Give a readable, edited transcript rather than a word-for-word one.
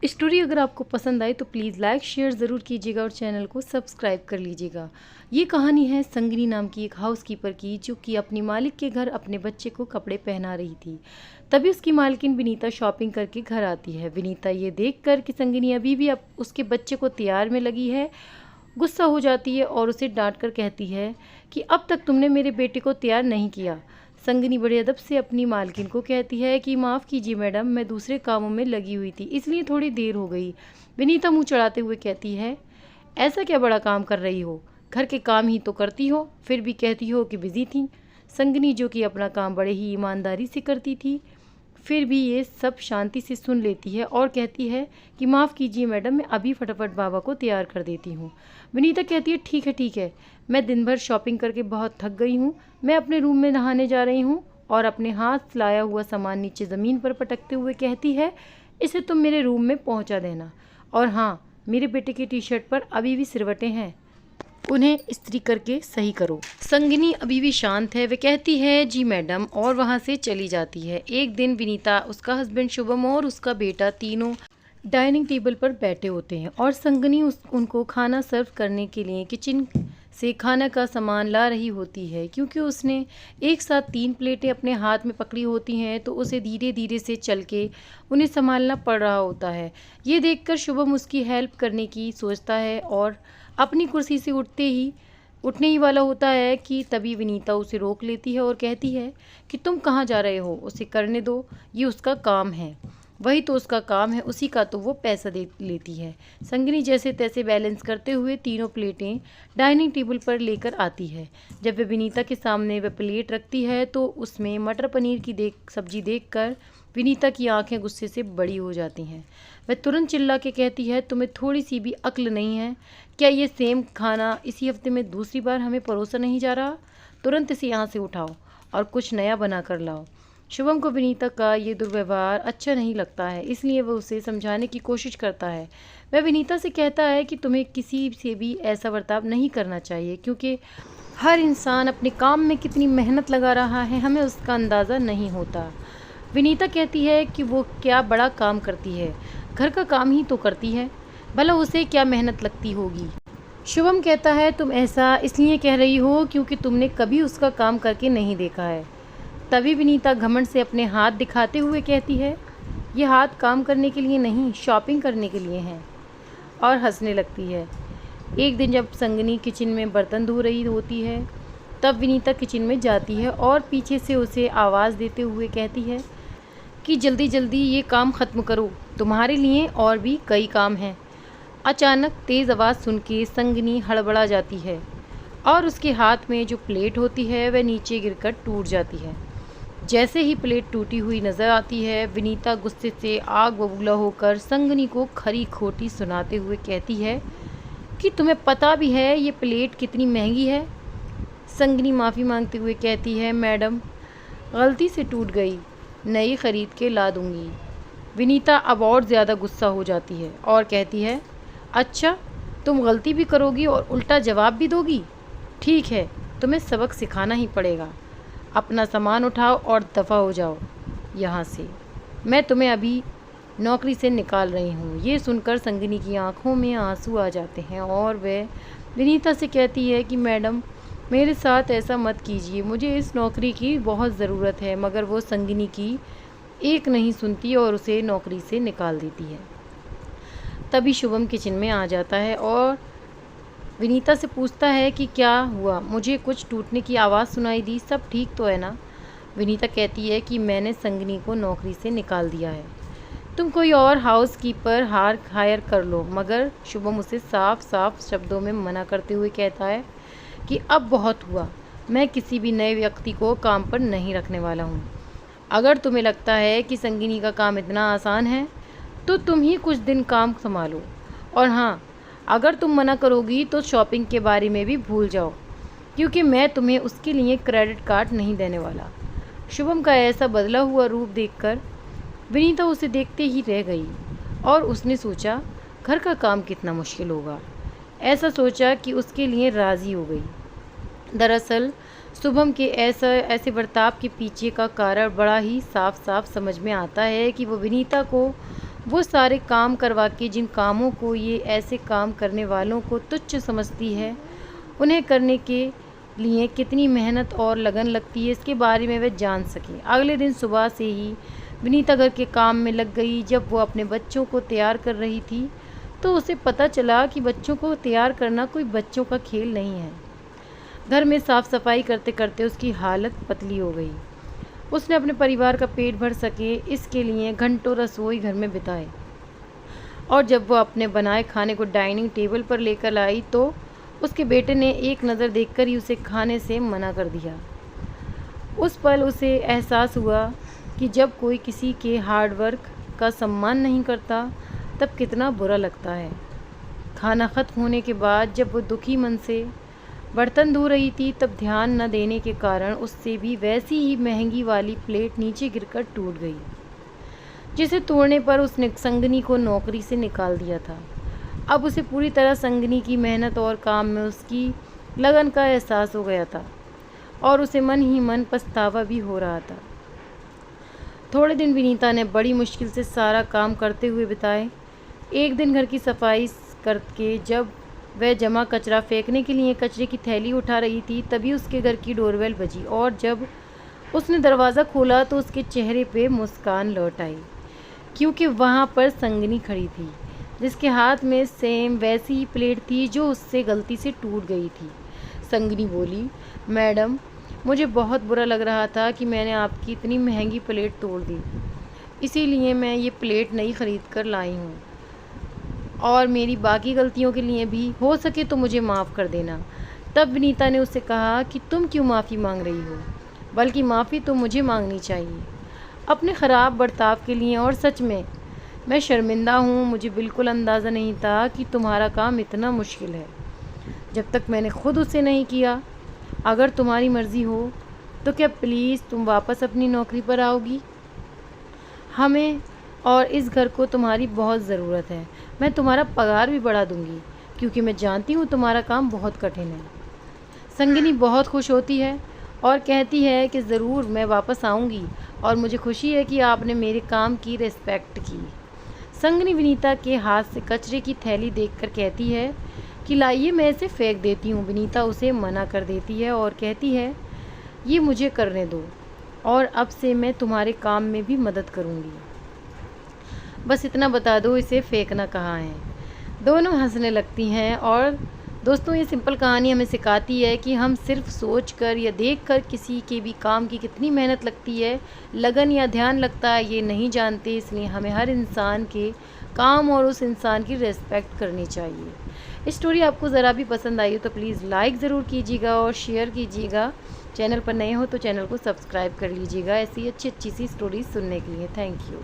Story अगर आपको पसंद आए तो प्लीज़ लाइक शेयर ज़रूर कीजिएगा और चैनल को सब्सक्राइब कर लीजिएगा। ये कहानी है संगिनी नाम की एक हाउसकीपर की, जो कि अपनी मालिक के घर अपने बच्चे को कपड़े पहना रही थी। तभी उसकी मालकिन विनीता शॉपिंग करके घर आती है। विनीता ये देखकर कि संगिनी अभी भी अब उसके बच्चे को तैयार में लगी है, गुस्सा हो जाती है और उसे डांट कर कहती है कि अब तक तुमने मेरे बेटे को तैयार नहीं किया। संगिनी बड़े अदब से अपनी मालकिन को कहती है कि माफ़ कीजिए मैडम, मैं दूसरे कामों में लगी हुई थी, इसलिए थोड़ी देर हो गई। विनीता मुंह चढ़ाते हुए कहती है, ऐसा क्या बड़ा काम कर रही हो, घर के काम ही तो करती हो, फिर भी कहती हो कि बिज़ी थी। संगिनी, जो कि अपना काम बड़े ही ईमानदारी से करती थी, फिर भी ये सब शांति से सुन लेती है और कहती है कि माफ़ कीजिए मैडम, मैं अभी फटाफट बाबा को तैयार कर देती हूँ। विनीता कहती है, ठीक है, मैं दिन भर शॉपिंग करके बहुत थक गई हूँ, मैं अपने रूम में नहाने जा रही हूँ। और अपने हाथ लाया हुआ सामान नीचे ज़मीन पर पटकते हुए कहती है, इसे तुम मेरे रूम में पहुँचा देना। और हाँ, मेरे बेटे की टी शर्ट पर अभी भी सिरवटें हैं, उन्हें इस्त्री करके सही करो। संगिनी अभी भी शांत है, वे कहती है जी मैडम, और वहाँ से चली जाती है। एक दिन विनीता, उसका हस्बैंड शुभम और उसका बेटा तीनों डाइनिंग टेबल पर बैठे होते हैं और संगिनी उनको खाना सर्व करने के लिए किचन से खाना का सामान ला रही होती है। क्योंकि उसने एक साथ 3 प्लेटें अपने हाथ में पकड़ी होती हैं, तो उसे धीरे धीरे से चल के उन्हें संभालना पड़ रहा होता है। ये देखकर शुभम उसकी हेल्प करने की सोचता है और अपनी कुर्सी से उठने ही वाला होता है कि तभी विनीता उसे रोक लेती है और कहती है कि तुम कहाँ जा रहे हो, उसे करने दो, ये उसका काम है। वही तो उसका काम है, उसी का तो वो पैसा दे लेती है। संगिनी जैसे तैसे बैलेंस करते हुए तीनों प्लेटें डाइनिंग टेबल पर लेकर आती है। जब वह विनीता के सामने वह प्लेट रखती है तो उसमें मटर पनीर की सब्जी देखकर विनीता की आंखें गुस्से से बड़ी हो जाती हैं। वह तुरंत चिल्ला के कहती है, तुम्हें थोड़ी सी भी अक्ल नहीं है क्या? ये सेम खाना इसी हफ्ते में दूसरी बार हमें परोसा नहीं जा रहा? तुरंत इसे यहाँ से उठाओ और कुछ नया बना कर लाओ। शुभम को विनीता का ये दुर्व्यवहार अच्छा नहीं लगता है, इसलिए वह उसे समझाने की कोशिश करता है। वह विनीता से कहता है कि तुम्हें किसी से भी ऐसा बर्ताव नहीं करना चाहिए, क्योंकि हर इंसान अपने काम में कितनी मेहनत लगा रहा है, हमें उसका अंदाज़ा नहीं होता। विनीता कहती है कि वो क्या बड़ा काम करती है, घर का काम ही तो करती है, भला उसे क्या मेहनत लगती होगी। शुभम कहता है, तुम ऐसा इसलिए कह रही हो क्योंकि तुमने कभी उसका काम करके नहीं देखा है। तभी विनीता घमंड से अपने हाथ दिखाते हुए कहती है, ये हाथ काम करने के लिए नहीं, शॉपिंग करने के लिए हैं, और हंसने लगती है। एक दिन जब संगिनी किचन में बर्तन धो रही होती है, तब विनीता किचन में जाती है और पीछे से उसे आवाज़ देते हुए कहती है कि जल्दी जल्दी ये काम ख़त्म करो, तुम्हारे लिए और भी कई काम हैं। अचानक तेज़ आवाज़ सुन के संगिनी हड़बड़ा जाती है और उसके हाथ में जो प्लेट होती है वह नीचे गिरकर टूट जाती है। जैसे ही प्लेट टूटी हुई नज़र आती है, विनीता गुस्से से आग बबूला होकर संगिनी को खरी खोटी सुनाते हुए कहती है कि तुम्हें पता भी है ये प्लेट कितनी महंगी है? संगिनी माफ़ी मांगते हुए कहती है, मैडम गलती से टूट गई, नई ख़रीद के ला दूँगी। विनीता अब और ज़्यादा गुस्सा हो जाती है और कहती है, अच्छा, तुम गलती भी करोगी और उल्टा जवाब भी दोगी? ठीक है, तुम्हें सबक सिखाना ही पड़ेगा। अपना सामान उठाओ और दफ़ा हो जाओ यहाँ से, मैं तुम्हें अभी नौकरी से निकाल रही हूँ। ये सुनकर संगिनी की आंखों में आंसू आ जाते हैं और वह विनीता से कहती है कि मैडम, मेरे साथ ऐसा मत कीजिए, मुझे इस नौकरी की बहुत ज़रूरत है। मगर वो संगिनी की एक नहीं सुनती और उसे नौकरी से निकाल देती है। तभी शुभम किचन में आ जाता है और विनीता से पूछता है कि क्या हुआ, मुझे कुछ टूटने की आवाज़ सुनाई दी, सब ठीक तो है ना? विनीता कहती है कि मैंने संगिनी को नौकरी से निकाल दिया है, तुम कोई और हाउसकीपर हायर कर लो। मगर शुभम उसे साफ साफ शब्दों में मना करते हुए कहता है कि अब बहुत हुआ, मैं किसी भी नए व्यक्ति को काम पर नहीं रखने वाला हूँ। अगर तुम्हें लगता है कि संगिनी का काम इतना आसान है तो तुम ही कुछ दिन काम संभालो, और हाँ, अगर तुम मना करोगी तो शॉपिंग के बारे में भी भूल जाओ, क्योंकि मैं तुम्हें उसके लिए क्रेडिट कार्ड नहीं देने वाला। शुभम का ऐसा बदला हुआ रूप देखकर विनीता उसे देखते ही रह गई और उसने सोचा घर का काम कितना मुश्किल होगा। ऐसा सोचा कि उसके लिए राज़ी हो गई। दरअसल शुभम के ऐसे बर्ताव के पीछे का कारण बड़ा ही साफ साफ समझ में आता है कि वो विनीता को वो सारे काम करवा के जिन कामों को ये ऐसे काम करने वालों को तुच्छ समझती है, उन्हें करने के लिए कितनी मेहनत और लगन लगती है, इसके बारे में वह जान सके। अगले दिन सुबह से ही विनीता घर के काम में लग गई। जब वो अपने बच्चों को तैयार कर रही थी तो उसे पता चला कि बच्चों को तैयार करना कोई बच्चों का खेल नहीं है। घर में साफ़ सफाई करते करते उसकी हालत पतली हो गई। उसने अपने परिवार का पेट भर सके इसके लिए घंटों रसोई घर में बिताए, और जब वो अपने बनाए खाने को डाइनिंग टेबल पर लेकर आई तो उसके बेटे ने एक नज़र देखकर ही उसे खाने से मना कर दिया। उस पल उसे एहसास हुआ कि जब कोई किसी के हार्डवर्क का सम्मान नहीं करता तब कितना बुरा लगता है। खाना ख़त्म होने के बाद जब वो दुखी मन से बर्तन धो रही थी तब ध्यान न देने के कारण उससे भी वैसी ही महंगी वाली प्लेट नीचे गिरकर टूट गई, जिसे तोड़ने पर उसने संगनी को नौकरी से निकाल दिया था। अब उसे पूरी तरह संगनी की मेहनत और काम में उसकी लगन का एहसास हो गया था और उसे मन ही मन पछतावा भी हो रहा था। थोड़े दिन विनीता ने बड़ी मुश्किल से सारा काम करते हुए बिताए। एक दिन घर की सफाई करके जब वह जमा कचरा फेंकने के लिए कचरे की थैली उठा रही थी तभी उसके घर की डोरबेल बजी, और जब उसने दरवाज़ा खोला तो उसके चेहरे पे मुस्कान लौट आई, क्योंकि वहाँ पर संगनी खड़ी थी जिसके हाथ में सेम वैसी ही प्लेट थी जो उससे गलती से टूट गई थी। संगनी बोली, मैडम, मुझे बहुत बुरा लग रहा था कि मैंने आपकी इतनी महंगी प्लेट तोड़ दी, इसीलिए मैं ये प्लेट नई ख़रीद कर लाई हूँ, और मेरी बाकी गलतियों के लिए भी हो सके तो मुझे माफ़ कर देना। तब विनीता ने उससे कहा कि तुम क्यों माफ़ी मांग रही हो, बल्कि माफ़ी तो मुझे मांगनी चाहिए अपने ख़राब बर्ताव के लिए। और सच में मैं शर्मिंदा हूँ, मुझे बिल्कुल अंदाज़ा नहीं था कि तुम्हारा काम इतना मुश्किल है जब तक मैंने खुद उसे नहीं किया। अगर तुम्हारी मर्ज़ी हो तो क्या प्लीज़ तुम वापस अपनी नौकरी पर आओगी? हमें और इस घर को तुम्हारी बहुत ज़रूरत है। मैं तुम्हारा पगार भी बढ़ा दूंगी क्योंकि मैं जानती हूँ तुम्हारा काम बहुत कठिन है। संगिनी बहुत खुश होती है और कहती है कि ज़रूर मैं वापस आऊँगी, और मुझे खुशी है कि आपने मेरे काम की रिस्पेक्ट की। संगिनी विनीता के हाथ से कचरे की थैली देखकर कहती है कि लाइए मैं इसे फेंक देती हूँ। विनीता उसे मना कर देती है और कहती है, ये मुझे करने दो और अब से मैं तुम्हारे काम में भी मदद करूँगी। बस इतना बता दो इसे फेंकना कहाँ है। दोनों हंसने लगती हैं। और दोस्तों, ये सिंपल कहानी हमें सिखाती है कि हम सिर्फ सोच कर या देख कर किसी के भी काम की कितनी मेहनत लगती है, लगन या ध्यान लगता है, ये नहीं जानते। इसलिए हमें हर इंसान के काम और उस इंसान की रिस्पेक्ट करनी चाहिए। स्टोरी आपको ज़रा भी पसंद आई हो तो प्लीज़ लाइक ज़रूर कीजिएगा और शेयर कीजिएगा। चैनल पर नए हो तो चैनल को सब्सक्राइब कर लीजिएगा ऐसी अच्छी सी स्टोरी सुनने के लिए। Thank you.